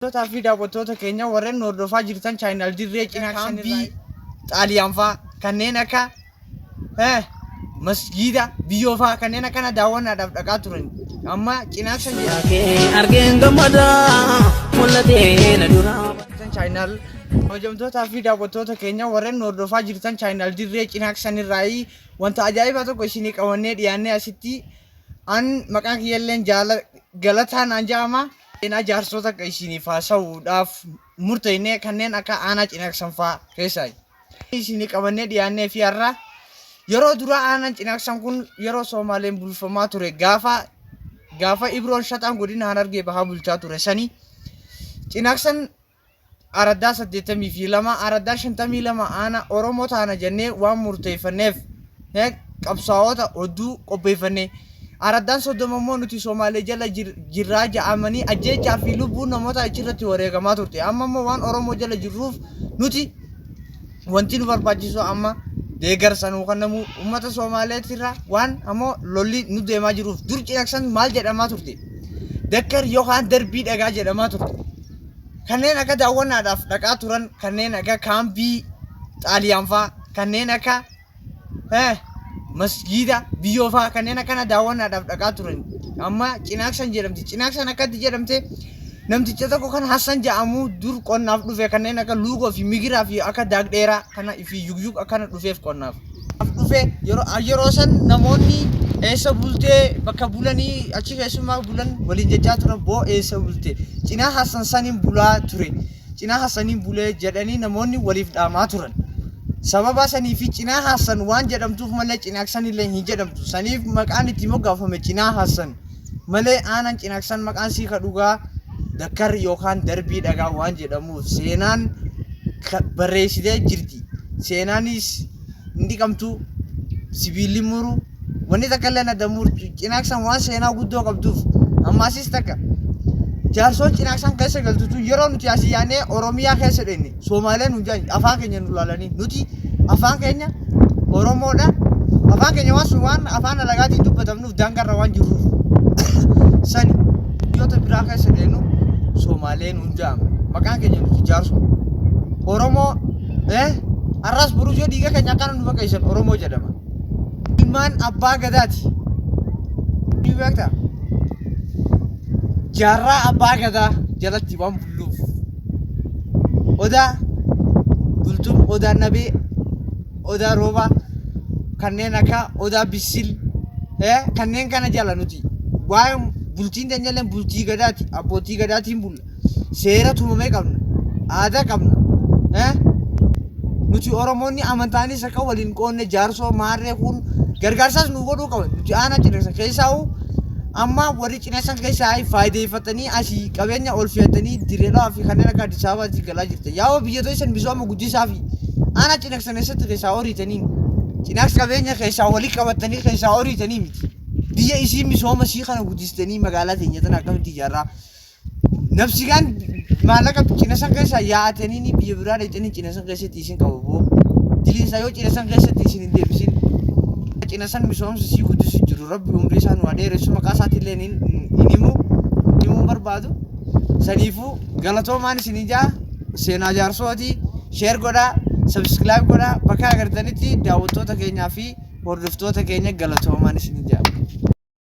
Tota fi daawwattoota keenya warreen hordofaa jirtan chaayinaal dirree Cinaaksanirraa Xaaliyaan fa'aa kanneen akka masgiida biyyoo fa'aa kanneen akkana daawwannaadhaaf dhaqaa turan. Amma Cinaaksan argeen gammadaa mul'atee na duraa. Chaayinaal hojjamtootaa fi daawwattoota keenya warreen hordofaa jirtan chaayinaal dirree Cinaaksanirraa wanta ajaa'ibaa tokko isinii qabannee dhiyaannee asitti an maqaan kiyyalleen Galataan Anjaama. Ina jaarsota isiniif haasa'uudhaaf murteessine kanneen akka aanaa Cinaaksan fa'aa keessaa isinii qabannee dhiyaannee fi har'a yeroo dura aanaan Cinaaksan kun yeroo Soomaaliin bulfamaa ture gaafa Ibroon Shaxaan godina Harargee bahaa bulchaa ture sanii Cinaaksan araddaa 82 araddaa 52 aanaa Oromoo taana jennee waan murteeffanneef qabsaa'ota oduu qopheeffannee Araddaan soddomammoo nuti Somaalee jala jirraa ja'amanii ajjeechaa fi lubbuu namoota achirratti wareegamaa turte. Amma immoo waan Oromoo jala jirruuf nuti wanti nu barbaachisu amma deeggarsa nu kennamu uummata Somaaleetirraa waan ammoo lolli nu deemaa jiruuf dur Cinaaksan maal jedhamaa turte? Dakkar yookaan darbii dhagaa jedhamaa turte. Kanneen akka daawwannaadhaaf dhaqaa turan kanneen akka kaambii Xaaliyaan fa'aa kanneen akka masgiida biyyoo fa'aa kanneen akkana daawwannaadhaaf dhaqaa turan. Amma Cinaaksan jedhamti. Cinaaksan akkatti jedhamte namticha tokko kan Hassan jedhamu dur qonnaaf dhufe kanneen akka luugoo fi migiraa fi akka daagdheeraa kana fi yugyug akkana dhufeef qonnaaf dhufe yeroo san namoonni eessa bultee bakka bulanii achi keessumaa bulan waliin jechaa turan boo eessa bulte Cinaa Hassan saniin bulaa ture. Cinaa Hassaniin bulee jedhanii namoonni waliif dhaamaa turan. Sababa sanii fi Cinaa Hassan waan jedhamtuuf malee Cinaaksan illee hin jedhamtu. Saniif maqaan itti moggaafame Cinaa Hassan malee aanaan Cinaaksan maqaan sii dhugaa Dakkar yookaan darbii dhagaa waan jedhamuuf seenaan barreessitee jirti. Seenaanis inni qabtu sibiilli muru wanni takka illee nadamuur Cinaaksan waan seenaa guddoo qabduuf ammaasis takka jaarsoon Cinaaksan keessa galtutu yeroo nuti asii yaanee Oromiyaa keessa dhenne Soomaaleen hunjaan afaan keenya nu laalanii nuti afaan keenya Oromoodha. Afaan keenya waan afaan alagaatiin dubbatamnuuf daangarra waan jirruuf sani biyyoota biraa keessa dhennu Soomaaleen hunjaan maqaan keenya nuti jaarso Oromoo arras burujoo dhiiga keenya akkana nu baqaysan Oromoo jedhama. Ilmaan abbaa gadaati. Ni beektaa? Jaarraa abbaa gadaa jalatti waan bulluuf odaa bultum odaa nabee odaa roobaa kanneen akka odaa bisil kanneen kana jala nuti waa'ee bultiin teenyallee bultii gadaati abbootii gadaatiin bulla seera tumamee qabna aadaa qabna nuti Oromoonni amantaanis akka waliin qoonne jaarsoo maarree kun gargaarsaas nu godhuu qaban nuti aanaa Cinaaksan keessaa amma warri Cinaaksan keessaa faayideeffatanii asii qabeenya ol fe'atanii direedhaa fi kanneen akka Addis Ababaatti galaa jirtan. Yaa biyyoota isan misooma guddisaa fi aanaa Cinaaksan keessatti keessaa horiitanii Cinaaksan qabeenya keessaa walii qabatanii keessaa horiitanii miti. Biyya isii misooma isii kana guddistanii magaalaa teenya tana akkamitti ijaarraa. Nafsigaan maallaqa Cinaaksan keessaa yaa'atanii biyya biraa dhaqanii Cinaaksan keessatti isin qabu boo. Diliinsa yoo Cinaaksan keessatti isin hin deebisin. Cinaaksan misoomsa isii guddisuu jiru rabbi umrii isaa nu adeeressu maqaa isaatiillee himuu barbaadu. Saniifuu galatoomaan isin jaa seenaa jaarsooti sheer godhaa sabskiraayib godhaa bakka agartanitti daawwattoota keenyaa fi hordoftoota keenya galatoomaan isin jaa.